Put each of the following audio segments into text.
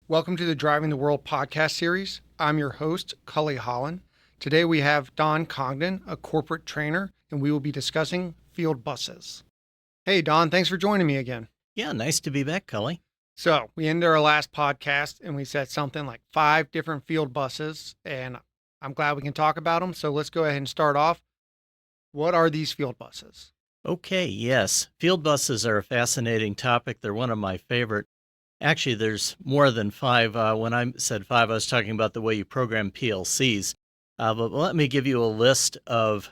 Welcome to the Driving the World podcast series. I'm your host, Cully Holland. Today we have Don Congdon, a corporate trainer, and we will be discussing field buses. Hey, Don, thanks for joining me again. Yeah, nice to be back, Cully. So, we ended our last podcast and we said something like 5 different field buses, and I'm glad we can talk about them. So, let's go ahead and start off. What are these field buses? Okay, yes. Field buses are a fascinating topic. They're one of my favorite. Actually, there's more than five. When I said five, I was talking about the way you program PLCs. But let me give you a list of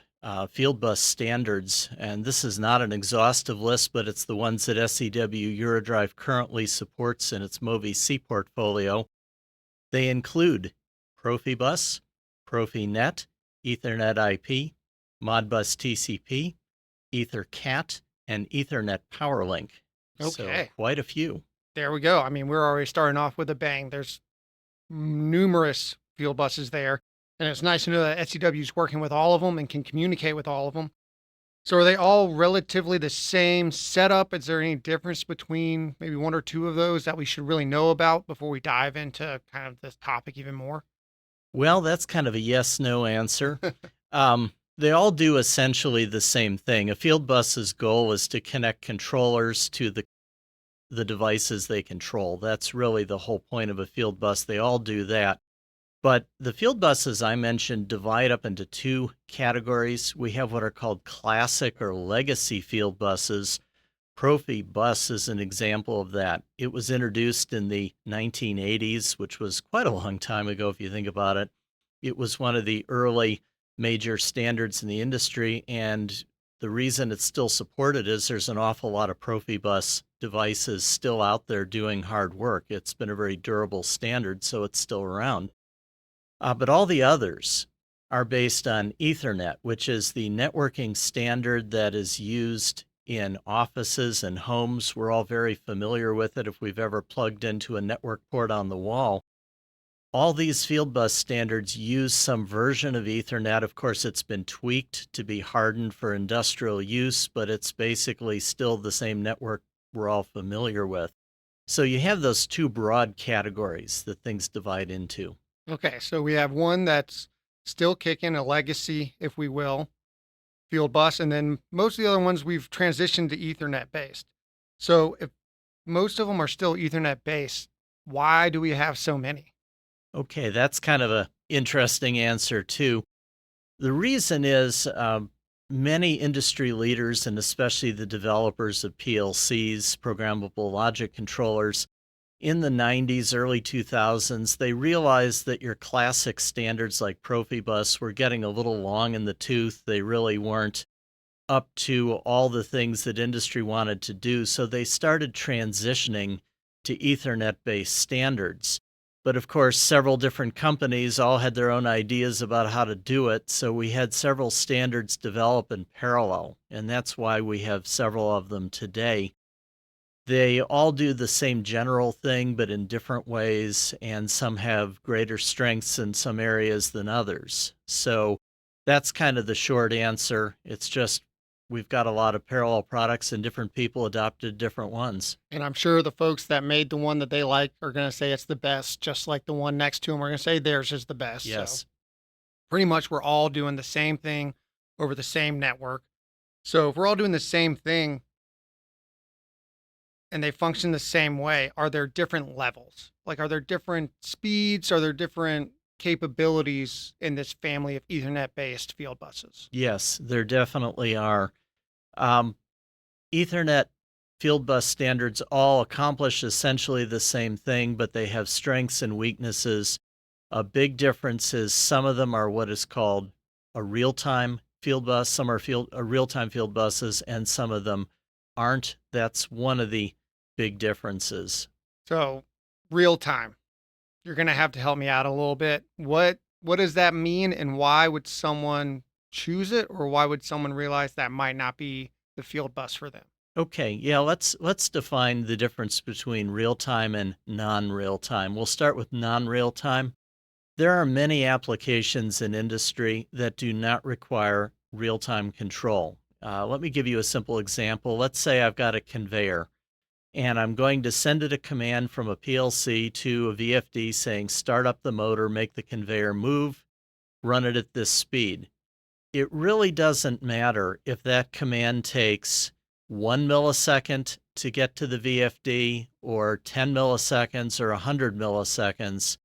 field bus standards. And this is not an exhaustive list, but it's the ones that SEW Eurodrive currently supports in its Movi-C portfolio. They include Profibus, Profinet, Ethernet IP, Modbus TCP, EtherCAT, and Ethernet PowerLink. So Okay, quite a few. there we go. I mean, we're already starting off with a bang. There's numerous field buses there. And it's nice to know that SCW is working with all of them and can communicate with all of them. So are they all relatively the same setup? Is there any difference between maybe one or two of those that we should really know about before we dive into kind of this topic even more? Well, that's kind of a yes-no answer. They all do essentially the same thing. A field bus's goal is to connect controllers to the devices they control. That's really the whole point of a field bus. They all do that. But the field buses I mentioned divide up into two categories. We have what are called classic or legacy field buses. Profibus is an example of that. It was introduced in the 1980s, which was quite a long time ago if you think about it. It was one of the early major standards in the industry, and the reason it's still supported is there's an awful lot of Profibus devices still out there doing hard work. It's been a very durable standard, so it's still around. But all the others are based on Ethernet, which is the networking standard that is used in offices and homes. We're all very familiar with it if we've ever plugged into a network port on the wall. All these field bus standards use some version of Ethernet. Of course, it's been tweaked to be hardened for industrial use, but it's basically still the same network we're all familiar with. So you have those two broad categories that things divide into. Okay, so we have one that's still kicking, a legacy, if we will, field bus, and then most of the other ones we've transitioned to Ethernet based. So if most of them are still Ethernet based, why do we have so many? Okay, that's kind of a interesting answer too. The reason is many industry leaders, and especially the developers of PLCs, programmable logic controllers, in the 90s, early 2000s, they realized that your classic standards like Profibus were getting a little long in the tooth. They really weren't up to all the things that industry wanted to do, so they started transitioning to Ethernet-based standards. But of course, several different companies all had their own ideas about how to do it, so we had several standards develop in parallel, and that's why we have several of them today. They all do the same general thing, but in different ways, and some have greater strengths in some areas than others. So that's kind of the short answer. It's just we've got a lot of parallel products and different people adopted different ones. And I'm sure the folks that made the one that they like are going to say it's the best, just like the one next to them are going to say theirs is the best. So Yes. pretty much we're all doing the same thing over the same network. So if we're all doing the same thing and they function the same way, are there different levels? Like, are there different speeds? Are there different capabilities in this family of Ethernet based field buses? Yes, there definitely are. Um, Ethernet field bus standards all accomplish essentially the same thing, but they have strengths and weaknesses. A big difference is some of them are what is called a real-time field bus. Some are real-time field buses, and some of them aren't. That's one of the big differences. So, real time. You're going to have to help me out a little bit. What does that mean and why would someone choose it, or why would someone realize that might not be the field bus for them? Okay, yeah, let's define the difference between real-time and non-real-time. We'll start with non-real-time. There are many applications in industry that do not require real-time control. Let me give you a simple example. Let's say I've got a conveyor and I'm going to send it a command from a PLC to a VFD saying, start up the motor, make the conveyor move, run it at this speed. It really doesn't matter if that command takes 1 millisecond to get to the VFD or 10 milliseconds or 100 milliseconds.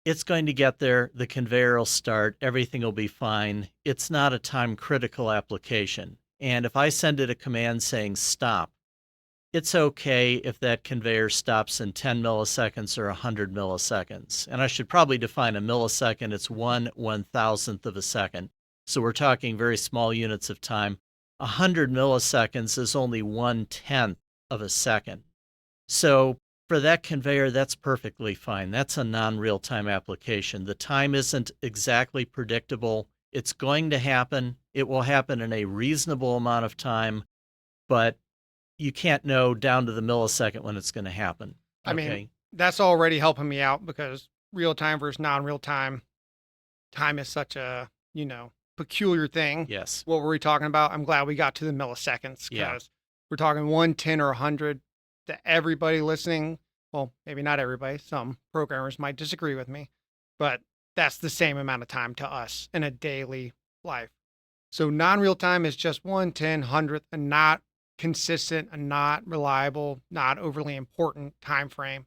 It's going to get there, the conveyor will start, everything will be fine. It's not a time critical application. And if I send it a command saying stop, it's okay if that conveyor stops in 10 milliseconds or 100 milliseconds. And I should probably define a millisecond. It's 1/1000th of a second. So we're talking very small units of time. 100 milliseconds is only 1/10 of a second. So for that conveyor, that's perfectly fine. That's a non-real-time application. The time isn't exactly predictable. It's going to happen. It will happen in a reasonable amount of time, but you can't know down to the millisecond when it's going to happen. I mean, that's already helping me out because real time versus non-real time, time is such a, peculiar thing. Yes. What were we talking about? I'm glad we got to the milliseconds because Yeah. we're talking 1, 10, or 100 to everybody listening. Well, maybe not everybody. Some programmers might disagree with me, but that's the same amount of time to us in a daily life. So non-real time is just 1, 10, 100th, and not consistent, and not reliable, not overly important time frame.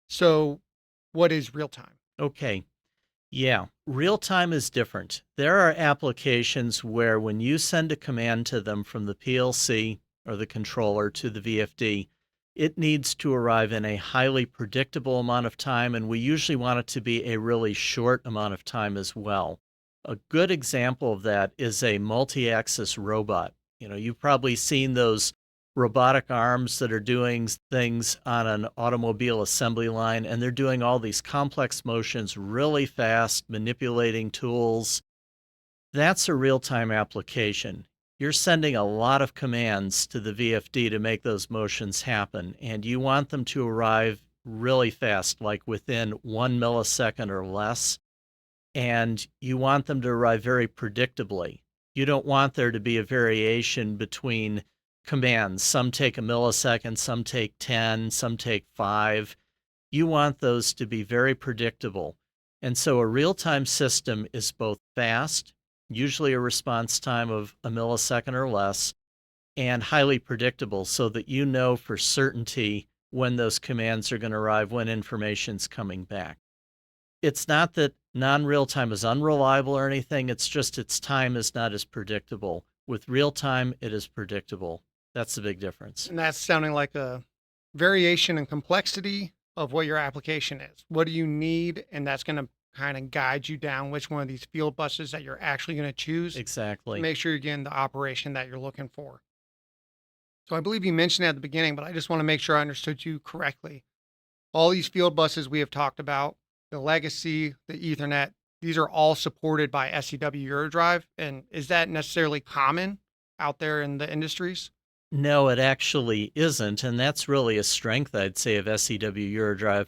So what is real time? Okay. Yeah, real time is different. There are applications where when you send a command to them from the PLC or the controller to the VFD, it needs to arrive in a highly predictable amount of time, and we usually want it to be a really short amount of time as well. A good example of that is a multi-axis robot. You've probably seen those robotic arms that are doing things on an automobile assembly line, and they're doing all these complex motions really fast, manipulating tools. That's a real-time application. You're sending a lot of commands to the VFD to make those motions happen, and you want them to arrive really fast, like within 1 millisecond or less, and you want them to arrive very predictably. You don't want there to be a variation between commands. Some take a millisecond, some take 10, some take 5. You want those to be very predictable. And so a real-time system is both fast, usually a response time of a millisecond or less, and highly predictable so that you know for certainty when those commands are going to arrive, when information's coming back. It's not that non-real time is unreliable or anything, it's just its time is not as predictable. With real time, it is predictable. That's the big difference. And that's sounding like a variation in complexity of what your application is. What do you need? And that's going to kind of guide you down which one of these field buses that you're actually going to choose. Exactly. Make sure you're getting the operation that you're looking for. So I believe you mentioned it at the beginning, but I just want to make sure I understood you correctly. All these field buses we have talked about, the legacy, the Ethernet, these are all supported by SCW Eurodrive. And is that necessarily common out there in the industries? No, it actually isn't, and that's really a strength, I'd say, of SCW Eurodrive.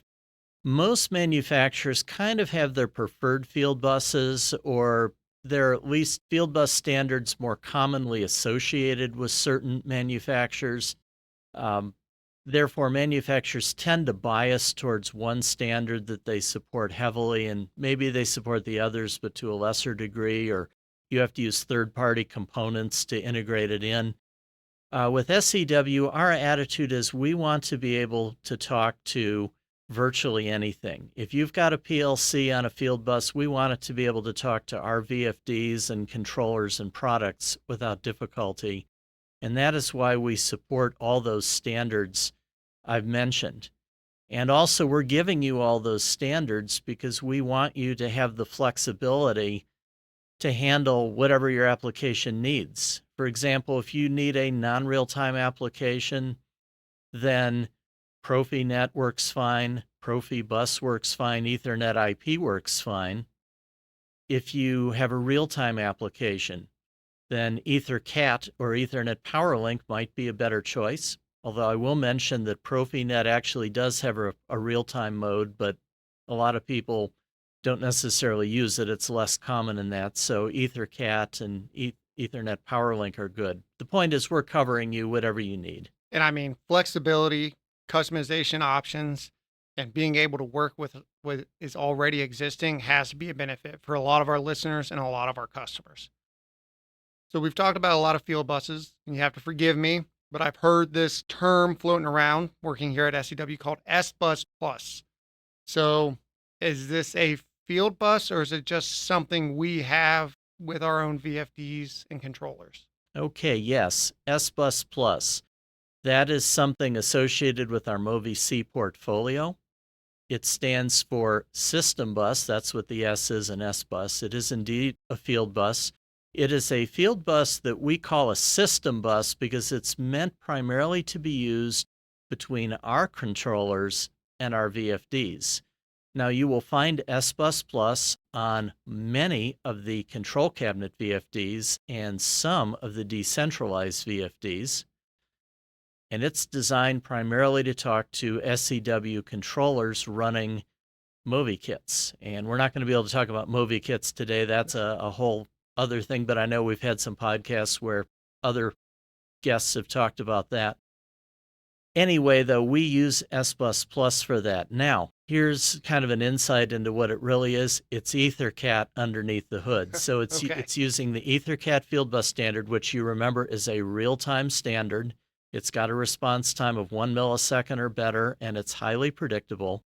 Most manufacturers kind of have their preferred field buses, or they're at least field bus standards more commonly associated with certain manufacturers. Therefore, manufacturers tend to bias towards one standard that they support heavily, and maybe they support the others, but to a lesser degree, or you have to use third-party components to integrate it in. With SCW, our attitude is we want to be able to talk to virtually anything. If you've got a PLC on a field bus, we want it to be able to talk to our VFDs and controllers and products without difficulty. And that is why we support all those standards I've mentioned. And also, we're giving you all those standards because we want you to have the flexibility to handle whatever your application needs. For example, if you need a non-real-time application, then Profinet works fine, Profibus works fine, Ethernet IP works fine. If you have a real-time application, then EtherCAT or Ethernet PowerLink might be a better choice. Although I will mention that Profinet actually does have a real-time mode, but a lot of people don't necessarily use it. It's less common in that. So EtherCAT and Ethernet PowerLink are good. The point is we're covering you whatever you need. And I mean, flexibility, customization options, and being able to work with what is already existing has to be a benefit for a lot of our listeners and a lot of our customers. So we've talked about a lot of field buses, and you have to forgive me, but I've heard this term floating around working here at SCW called S Bus Plus. So is this a field bus or is it just something we have with our own VFDs and controllers? Okay, yes, S Bus Plus. That is something associated with our Movi C portfolio. It stands for System Bus. That's what the S is in S Bus. It is indeed a field bus. It is a field bus that we call a system bus because it's meant primarily to be used between our controllers and our VFDs. Now, you will find S Bus Plus on many of the control cabinet VFDs and some of the decentralized VFDs. And it's designed primarily to talk to SCW controllers running Movi kits. And we're not going to be able to talk about Movi kits today. That's a whole other thing, but I know we've had some podcasts where other guests have talked about that. Anyway, though, we use S Bus Plus for that. Now, here's kind of an insight into what it really is. It's EtherCAT underneath the hood. So Okay. it's using the EtherCAT field bus standard, which you remember is a real-time standard. It's got a response time of 1 millisecond or better, and it's highly predictable.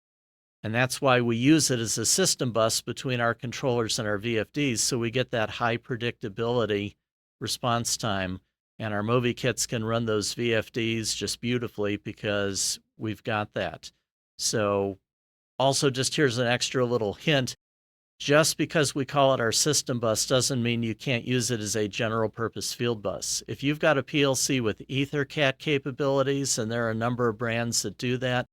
And that's why we use it as a system bus between our controllers and our VFDs, so we get that high predictability response time. And our Movi kits can run those VFDs just beautifully because we've got that. So also, just here's an extra little hint. Just because we call it our system bus doesn't mean you can't use it as a general purpose field bus. If you've got a PLC with EtherCAT capabilities, and there are a number of brands that do that,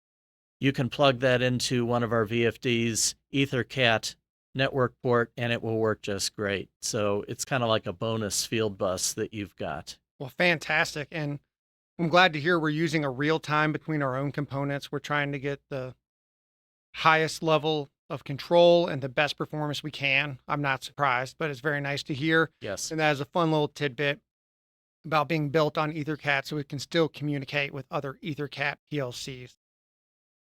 you can plug that into one of our VFDs, EtherCAT network port, and it will work just great. So it's kind of like a bonus field bus that you've got. Well, fantastic. And I'm glad to hear we're using a real time between our own components. We're trying to get the highest level of control and the best performance we can. I'm not surprised, but it's very nice to hear. Yes. And that is a fun little tidbit about being built on EtherCAT so it can still communicate with other EtherCAT PLCs.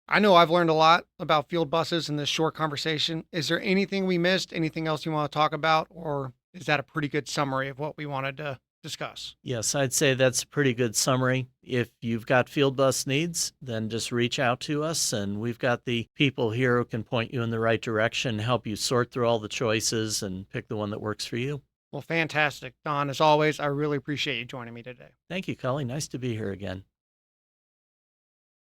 I know I've learned a lot about field buses in this short conversation. Is there anything we missed? Anything else you want to talk about? Or is that a pretty good summary of what we wanted to discuss? Yes, I'd say that's a pretty good summary. If you've got field bus needs, then just reach out to us, and we've got the people here who can point you in the right direction, help you sort through all the choices and pick the one that works for you. Well, fantastic. Don, as always, I really appreciate you joining me today. Thank you, Cully. Nice to be here again.